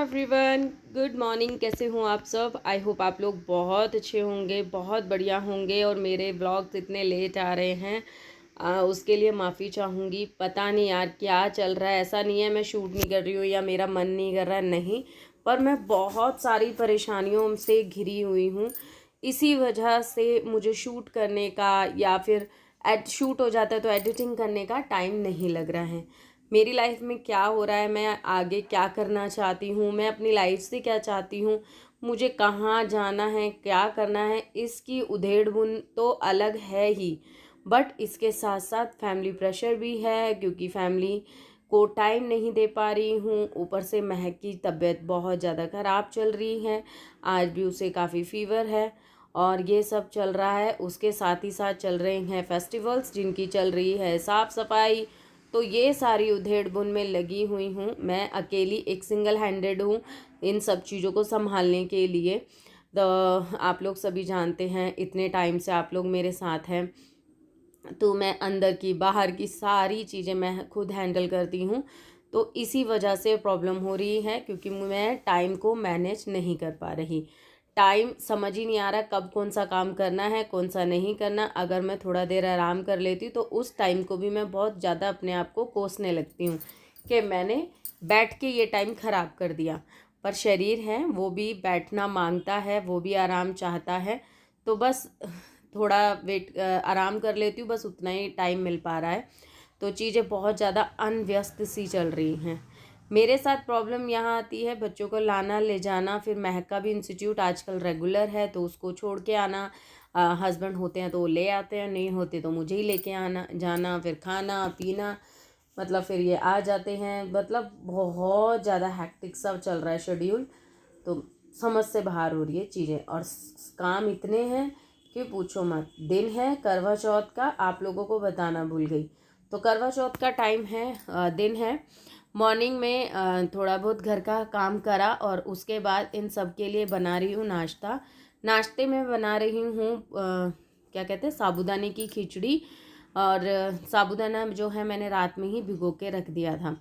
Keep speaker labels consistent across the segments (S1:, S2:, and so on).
S1: Everyone, good morning. कैसे हो आप सब? आई होप आप लोग बहुत अच्छे होंगे, बहुत बढ़िया होंगे। और मेरे व्लॉग्स इतने लेट आ रहे हैं उसके लिए माफ़ी चाहूँगी। पता नहीं यार क्या चल रहा है। ऐसा नहीं है मैं शूट नहीं कर रही हूँ या मेरा मन नहीं कर रहा है, नहीं, पर मैं बहुत सारी परेशानियों से घिरी हुई हूँ। इसी वजह से मुझे शूट करने का या फिर शूट हो जाता है तो एडिटिंग करने का टाइम नहीं लग रहा है। मेरी लाइफ में क्या हो रहा है, मैं आगे क्या करना चाहती हूँ, मैं अपनी लाइफ से क्या चाहती हूँ, मुझे कहाँ जाना है, क्या करना है, इसकी उधेड़-बुन तो अलग है ही। बट इसके साथ साथ फैमिली प्रेशर भी है क्योंकि फैमिली को टाइम नहीं दे पा रही हूँ। ऊपर से महक की तबीयत बहुत ज़्यादा ख़राब चल रही है, आज भी उसे काफ़ी फ़ीवर है और ये सब चल रहा है। उसके साथ ही साथ चल रहे हैं फेस्टिवल्स जिनकी चल रही है साफ़ सफाई। तो ये सारी उधेड़-बुन में लगी हुई हूँ। मैं अकेली एक सिंगल हैंडेड हूँ इन सब चीज़ों को संभालने के लिए। आप लोग सभी जानते हैं, इतने टाइम से आप लोग मेरे साथ हैं, तो मैं अंदर की बाहर की सारी चीज़ें मैं खुद हैंडल करती हूँ। तो इसी वजह से प्रॉब्लम हो रही है क्योंकि मैं टाइम को मैनेज नहीं कर पा रही। टाइम समझ ही नहीं आ रहा कब कौन सा काम करना है, कौन सा नहीं करना। अगर मैं थोड़ा देर आराम कर लेती तो उस टाइम को भी मैं बहुत ज़्यादा अपने आप को कोसने लगती हूँ कि मैंने बैठ के ये टाइम ख़राब कर दिया। पर शरीर है वो भी बैठना मांगता है, वो भी आराम चाहता है। तो बस थोड़ा आराम कर लेती हूँ, बस उतना ही टाइम मिल पा रहा है। तो चीज़ें बहुत ज़्यादा अनव्यस्त सी चल रही हैं। मेरे साथ प्रॉब्लम यहाँ आती है बच्चों को लाना ले जाना। फिर महक का भी इंस्टीट्यूट आजकल रेगुलर है तो उसको छोड़ के आना। हस्बैंड होते हैं तो वो ले आते हैं, नहीं होते तो मुझे ही लेके आना जाना। फिर खाना पीना, मतलब फिर ये आ जाते हैं। मतलब बहुत ज़्यादा हैक्टिक सा चल रहा है शेड्यूल। तो समझ से बाहर हो रही है चीज़ें और काम इतने हैं कि पूछो मत। दिन है करवा चौथ का, आप लोगों को बताना भूल गई। तो करवा चौथ का टाइम है, दिन है। मॉर्निंग में थोड़ा बहुत घर का काम करा और उसके बाद इन सब के लिए बना रही हूँ नाश्ता। नाश्ते में बना रही हूँ क्या कहते हैं, साबूदाने की खिचड़ी। और साबूदाना जो है मैंने रात में ही भिगो के रख दिया था।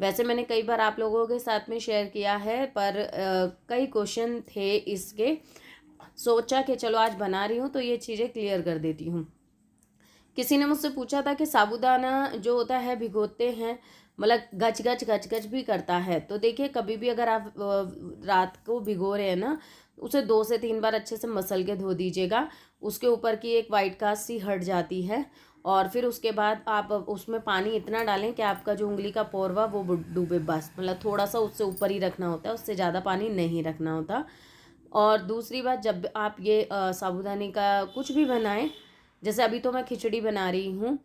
S1: वैसे मैंने कई बार आप लोगों के साथ में शेयर किया है, पर कई क्वेश्चन थे इसके, सोचा कि चलो आज बना रही हूँ तो ये चीज़ें क्लियर कर देती हूँ। किसी ने मुझसे पूछा था कि साबूदाना जो होता है भिगोते हैं, मतलब गच गच गच गच भी करता है। तो देखिए, कभी भी अगर आप रात को भिगो रहे हैं ना, उसे 2 से 3 बार अच्छे से मसल के धो दीजिएगा। उसके ऊपर की एक वाइट कास्ट सी हट जाती है। और फिर उसके बाद आप उसमें पानी इतना डालें कि आपका जो उंगली का पोरवा वो डूबे, बस। मतलब थोड़ा सा उससे ऊपर ही रखना होता है, उससे ज़्यादा पानी नहीं रखना होता। और दूसरी बात, जब आप ये साबूदाने का कुछ भी बनाएं, जैसे अभी तो मैं खिचड़ी बना रही हूँ,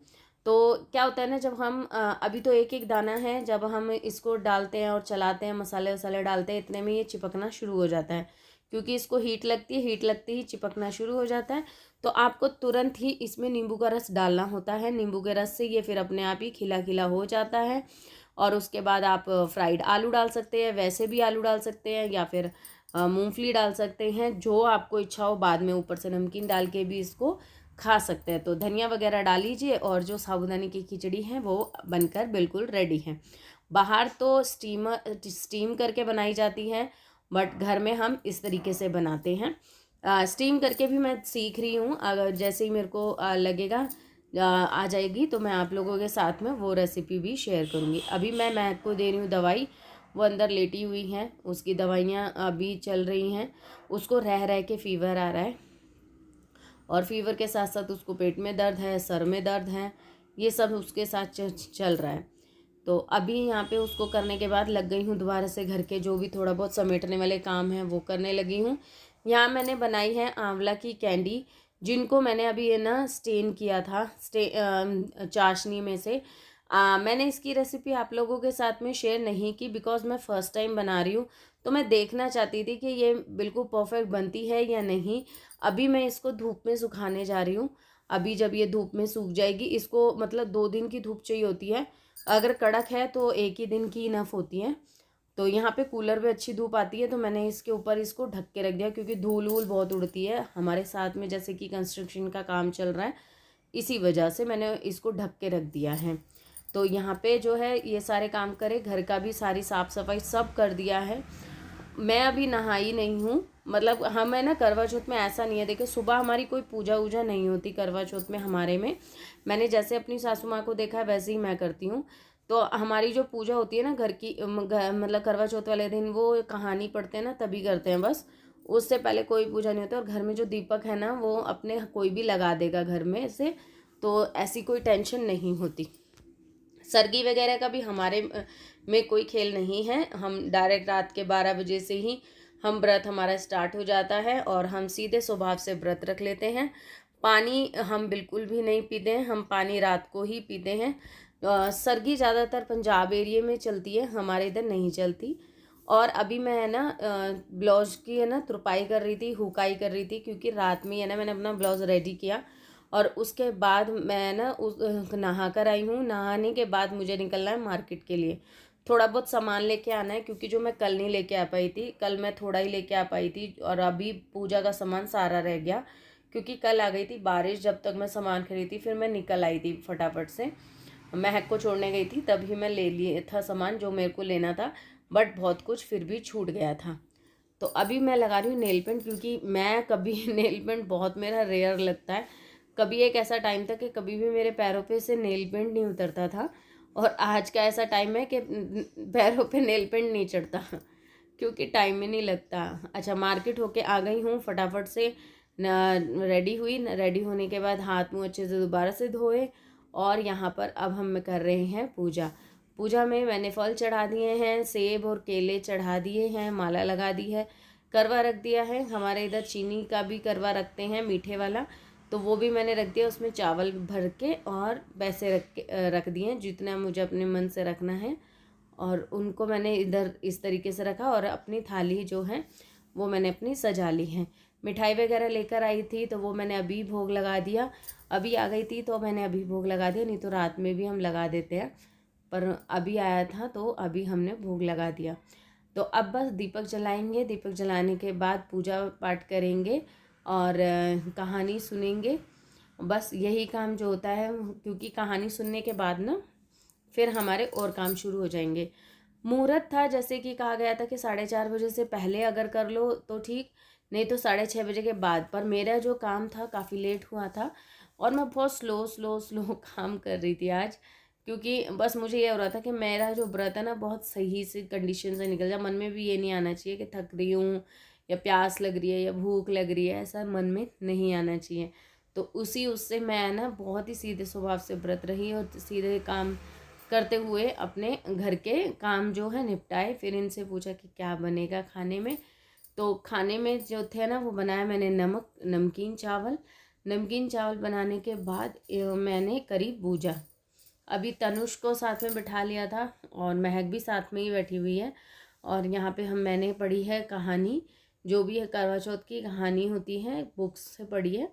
S1: तो क्या होता है ना, जब हम अभी तो एक एक दाना है, जब हम इसको डालते हैं और चलाते हैं, मसाले वसाले डालते हैं, इतने में ये चिपकना शुरू हो जाता है क्योंकि इसको हीट लगती है। हीट लगते ही चिपकना शुरू हो जाता है। तो आपको तुरंत ही इसमें नींबू का रस डालना होता है। नींबू के रस से ये फिर अपने आप ही खिला खिला हो जाता है। और उसके बाद आप फ्राइड आलू डाल सकते हैं, वैसे भी आलू डाल सकते हैं, या फिर मूंगफली डाल सकते हैं, जो आपको इच्छा हो। बाद में ऊपर से नमकीन डाल के भी इसको खा सकते हैं। तो धनिया वगैरह डाल लीजिए और जो साबूदाने की खिचड़ी है वो बनकर बिल्कुल रेडी है। बाहर तो स्टीम करके बनाई जाती है, बट घर में हम इस तरीके से बनाते हैं। स्टीम करके भी मैं सीख रही हूँ। अगर जैसे ही मेरे को लगेगा आ जाएगी तो मैं आप लोगों के साथ में वो रेसिपी भी शेयर करूँगी। अभी मैं महक को दे रही हूँ दवाई, वो अंदर लेटी हुई है, उसकी दवाइयाँ अभी चल रही हैं। उसको रह रह के फ़ीवर आ रहा है और फीवर के साथ साथ उसको पेट में दर्द है, सर में दर्द है, ये सब उसके साथ चल रहा है। तो अभी यहाँ पे उसको करने के बाद लग गई हूँ दोबारा से घर के जो भी थोड़ा बहुत समेटने वाले काम हैं वो करने लगी हूँ। यहाँ मैंने बनाई है आंवला की कैंडी, जिनको मैंने अभी ये ना स्टेन किया था चाशनी में से। मैंने इसकी रेसिपी आप लोगों के साथ में शेयर नहीं की बिकॉज़ मैं फ़र्स्ट टाइम बना रही हूँ। तो मैं देखना चाहती थी कि ये बिल्कुल परफेक्ट बनती है या नहीं। अभी मैं इसको धूप में सुखाने जा रही हूँ। अभी जब ये धूप में सूख जाएगी, इसको मतलब 2 दिन की धूप चाहिए होती है। अगर कड़क है तो एक ही दिन की इनफ होती है। तो यहाँ पे कूलर पे अच्छी धूप आती है तो मैंने इसके ऊपर इसको ढक के रख दिया, क्योंकि धूल वूल बहुत उड़ती है हमारे साथ में, जैसे कि कंस्ट्रक्शन का काम चल रहा है, इसी वजह से मैंने इसको ढक के रख दिया है। तो यहाँ पे जो है ये सारे काम करे, घर का भी सारी साफ़ सफाई सब कर दिया है। मैं अभी नहाई नहीं हूँ, मतलब हमें ना करवा चौथ में ऐसा नहीं है। देखो सुबह हमारी कोई पूजा वूजा नहीं होती करवा चौथ में हमारे में। मैंने जैसे अपनी सासू माँ को देखा है वैसे ही मैं करती हूँ। तो हमारी जो पूजा होती है ना घर की, मतलब करवा चौथ वाले दिन वो कहानी पढ़ते हैं ना तभी करते हैं बस। उससे पहले कोई पूजा नहीं होता। और घर में जो दीपक है ना वो अपने कोई भी लगा देगा घर में से, तो ऐसी कोई टेंशन नहीं होती। सरगी वगैरह का भी हमारे में कोई खेल नहीं है। हम डायरेक्ट रात के 12 बजे से ही हम व्रत हमारा स्टार्ट हो जाता है और हम सीधे स्वभाव से व्रत रख लेते हैं। पानी हम बिल्कुल भी नहीं पीते हैं, हम पानी रात को ही पीते हैं। सरगी ज़्यादातर पंजाब एरिया में चलती है, हमारे इधर नहीं चलती। और अभी मैं है ना ब्लाउज की है ना तुरपाई कर रही थी, हुकाई कर रही थी, क्योंकि रात में है ना मैंने अपना ब्लाउज रेडी किया और उसके बाद मैं ना नहा कर आई हूँ। नहाने के बाद मुझे निकलना है मार्केट के लिए, थोड़ा बहुत सामान लेके आना है, क्योंकि जो मैं कल नहीं लेके आ पाई थी, कल मैं थोड़ा ही लेके आ पाई थी और अभी पूजा का सामान सारा रह गया, क्योंकि कल आ गई थी बारिश। जब तक मैं सामान खरीदी फिर मैं निकल आई थी फटाफट से, महक को छोड़ने गई थी, तभी मैं ले लिए था सामान जो मेरे को लेना था, बट बहुत कुछ फिर भी छूट गया था। तो अभी मैं लगा रही हूँ नेल पेंट, क्योंकि मैं कभी नेल पेंट बहुत मेरा रेयर लगता है। कभी एक ऐसा टाइम था कि कभी भी मेरे पैरों पे से नेल पेंट नहीं उतरता था, और आज का ऐसा टाइम है कि पैरों पे नेल पेंट नहीं चढ़ता क्योंकि टाइम ही नहीं लगता। अच्छा, मार्केट होके आ गई हूँ फटाफट से, रेडी हुई। रेडी होने के बाद हाथ मुँह अच्छे से दोबारा से धोए, और यहाँ पर अब हम कर रहे हैं पूजा। पूजा में मैंने फल चढ़ा दिए हैं, सेब और केले चढ़ा दिए हैं, माला लगा दी है, करवा रख दिया है। हमारे इधर चीनी का भी करवा रखते हैं मीठे वाला, तो वो भी मैंने रख दिया। उसमें चावल भर के और पैसे रख दिए जितना मुझे अपने मन से रखना है, और उनको मैंने इधर इस तरीके से रखा। और अपनी थाली जो है वो मैंने अपनी सजा ली है। मिठाई वगैरह लेकर आई थी तो वो मैंने अभी भोग लगा दिया। अभी आ गई थी तो मैंने अभी भोग लगा दिया, नहीं तो रात में भी हम लगा देते हैं, पर अभी आया था तो अभी हमने भोग लगा दिया। तो अब बस दीपक जलाएंगे, दीपक जलाने के बाद पूजा पाठ करेंगे और कहानी सुनेंगे। बस यही काम जो होता है, क्योंकि कहानी सुनने के बाद ना फिर हमारे और काम शुरू हो जाएंगे। मुहूर्त था जैसे कि कहा गया था कि 4:30 बजे से पहले अगर कर लो तो ठीक, नहीं तो 6:30 बजे के बाद। पर मेरा जो काम था काफ़ी लेट हुआ था और मैं बहुत स्लो स्लो स्लो काम कर रही थी आज, क्योंकि बस मुझे ये हो रहा था कि मेरा जो व्रत है ना बहुत सही से कंडीशन से निकल जाए। मन में भी ये नहीं आना चाहिए कि थक रही हूँ या प्यास लग रही है या भूख लग रही है, ऐसा मन में नहीं आना चाहिए। तो उससे मैं ना बहुत ही सीधे स्वभाव से व्रत रही और सीधे काम करते हुए अपने घर के काम जो है निपटाए। फिर इनसे पूछा कि क्या बनेगा खाने में, तो खाने में जो थे ना वो बनाया मैंने नमकीन चावल। नमकीन चावल बनाने के बाद मैंने करी पूजा। अभी तनुष को साथ में बिठा लिया था और महक भी साथ में ही बैठी हुई है, और यहाँ पे मैंने पढ़ी है कहानी, जो भी है करवा चौथ की कहानी होती है बुक्स से पढ़ी है।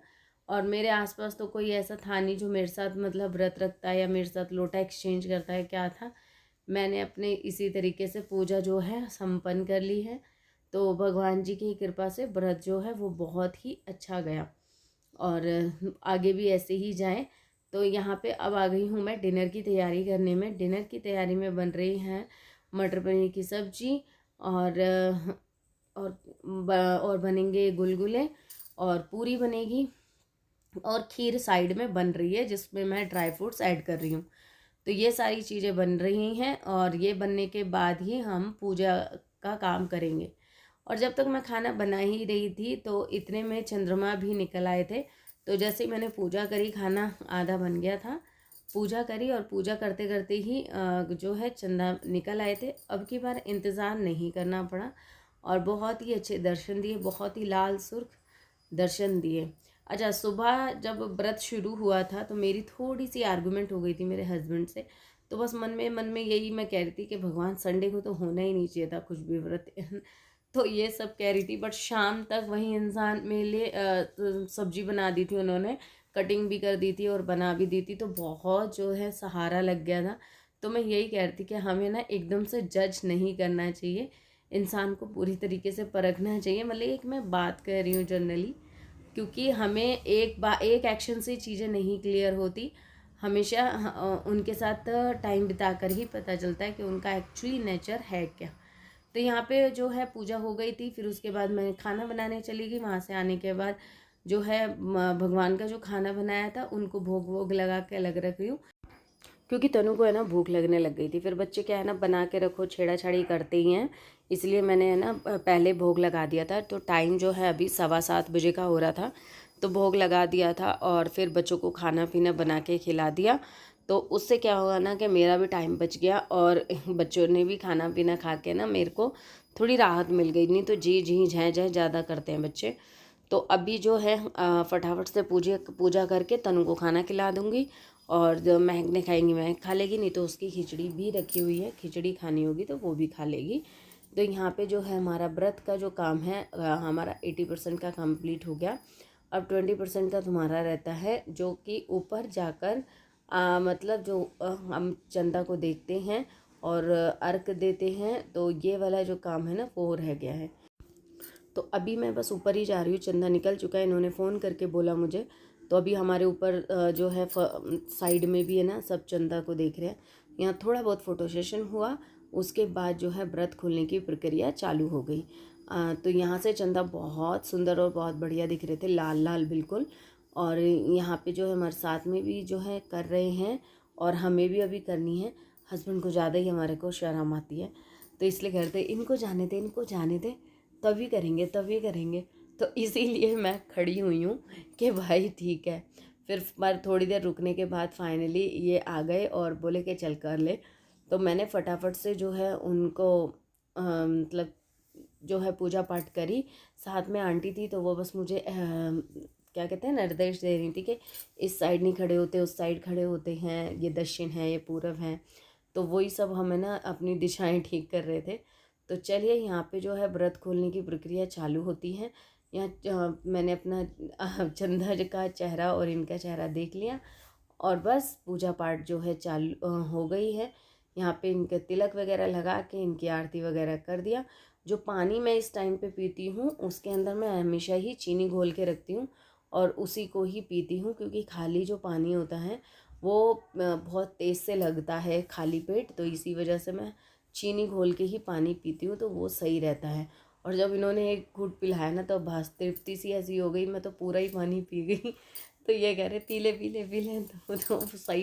S1: और मेरे आसपास तो कोई ऐसा था नहीं जो मेरे साथ मतलब व्रत रखता है या मेरे साथ लोटा एक्सचेंज करता है, क्या था। मैंने अपने इसी तरीके से पूजा जो है संपन्न कर ली है। तो भगवान जी की कृपा से व्रत जो है वो बहुत ही अच्छा गया, और आगे भी ऐसे ही जाए। तो यहाँ पे अब आ गई हूँ मैं डिनर की तैयारी करने में। डिनर की तैयारी में बन रही है मटर पनीर की सब्जी, और और बनेंगे गुलगुले और पूरी बनेगी, और खीर साइड में बन रही है जिसमें मैं ड्राई फ्रूट्स ऐड कर रही हूँ। तो ये सारी चीज़ें बन रही हैं, और ये बनने के बाद ही हम पूजा का काम करेंगे। और जब तक मैं खाना बना ही रही थी तो इतने में चंद्रमा भी निकल आए थे। तो जैसे ही मैंने पूजा करी, खाना आधा बन गया था, पूजा करी और पूजा करते करते ही जो है चंदा निकल आए थे। अब की बार इंतज़ार नहीं करना पड़ा और बहुत ही अच्छे दर्शन दिए, बहुत ही लाल सुर्ख दर्शन दिए। अच्छा, सुबह जब व्रत शुरू हुआ था तो मेरी थोड़ी सी आर्गुमेंट हो गई थी मेरे हस्बैंड से। तो बस मन में यही मैं कह रही थी कि भगवान संडे को तो होना ही नहीं चाहिए था कुछ भी व्रत तो ये सब कह रही थी। बट शाम तक वही इंसान मेरे लिए सब्जी बना दी थी उन्होंने, कटिंग भी कर दी थी और बना भी दी थी, तो बहुत जो है सहारा लग गया था। तो मैं यही कह रही थी कि हमें ना एकदम से जज नहीं करना चाहिए, इंसान को पूरी तरीके से परखना चाहिए। मतलब एक मैं बात कर रही हूँ जनरली, क्योंकि हमें एक एक्शन से चीज़ें नहीं क्लियर होती। हमेशा उनके साथ टाइम बिताकर ही पता चलता है कि उनका एक्चुअली नेचर है क्या। तो यहाँ पे जो है पूजा हो गई थी। फिर उसके बाद मैं खाना बनाने चली गई। वहाँ से आने के बाद जो है भगवान का जो खाना बनाया था उनको भोग वोग लगा के अलग रख रही हूँ, क्योंकि तनु को है ना भूख लगने लग गई थी। फिर बच्चे क्या है ना बना के रखो छेड़ा छाड़ी करते ही हैं, इसलिए मैंने है ना पहले भोग लगा दिया था। तो टाइम जो है अभी 7:15 बजे का हो रहा था, तो भोग लगा दिया था और फिर बच्चों को खाना पीना बना के खिला दिया। तो उससे क्या हुआ ना कि मेरा भी टाइम बच गया और बच्चों ने भी खाना पीना खा के ना मेरे को थोड़ी राहत मिल गई। नहीं तो जी जी झै झै ज़्यादा करते हैं बच्चे। तो अभी जो है फटाफट से पूजा करके तनु को खाना खिला दूँगी और जो महक ने खाएंगी महक खा लेगी, नहीं तो उसकी खिचड़ी भी रखी हुई है, खिचड़ी खानी होगी तो वो भी खा लेगी। तो यहाँ पे जो है हमारा व्रत का जो काम है हमारा 80% का कंप्लीट हो गया। अब 20% का तुम्हारा रहता है, जो कि ऊपर जाकर मतलब जो हम चंदा को देखते हैं और अर्घ देते हैं। तो ये वाला जो काम है ना वो रह गया है। तो अभी मैं बस ऊपर ही जा रही हूँ, चंदा निकल चुका है, इन्होंने फ़ोन करके बोला मुझे। तो अभी हमारे ऊपर जो है साइड में भी है ना सब चंदा को देख रहे हैं। यहाँ थोड़ा बहुत फ़ोटो सेशन हुआ, उसके बाद जो है व्रत खोलने की प्रक्रिया चालू हो गई। तो यहाँ से चंदा बहुत सुंदर और बहुत बढ़िया दिख रहे थे, लाल लाल बिल्कुल। और यहाँ पे जो है हमारे साथ में भी जो है कर रहे हैं और हमें भी अभी करनी है। हस्बैंड को ज़्यादा ही हमारे को शर्म आती है, तो इसलिए करते इनको जाने दे, इनको जाने दे, तभी करेंगे तभी करेंगे। तो इसीलिए मैं खड़ी हुई हूँ कि भाई ठीक है। फिर पर थोड़ी देर रुकने के बाद फाइनली ये आ गए और बोले कि चल कर ले। तो मैंने फटाफट से जो है उनको मतलब जो है पूजा पाठ करी। साथ में आंटी थी तो वो बस मुझे क्या कहते हैं निर्देश दे रही थी कि इस साइड नहीं खड़े होते, उस साइड खड़े होते हैं, ये दक्षिण है, ये पूरब है। तो वही सब हमें ना अपनी दिशाएं ठीक कर रहे थे। तो चलिए यहाँ पे जो है व्रत खोलने की प्रक्रिया चालू होती है। यहाँ मैंने अपना चंदा का चेहरा और इनका चेहरा देख लिया और बस पूजा पाठ जो है चालू हो गई है। यहाँ पे इनके तिलक वगैरह लगा के इनकी आरती वगैरह कर दिया। जो पानी मैं इस टाइम पे पीती हूँ उसके अंदर मैं हमेशा ही चीनी घोल के रखती हूँ और उसी को ही पीती हूँ, क्योंकि खाली जो पानी होता है वो बहुत तेज़ से लगता है खाली पेट। तो इसी वजह से मैं चीनी घोल के ही पानी पीती हूँ, तो वो सही रहता है। और जब इन्होंने एक घूंट पिलाया ना तो बस तृप्ति सी ऐसी हो गई, मैं तो पूरा ही पानी पी गई। तो ये कह रहे पी ले पी ले पी ले, तो सही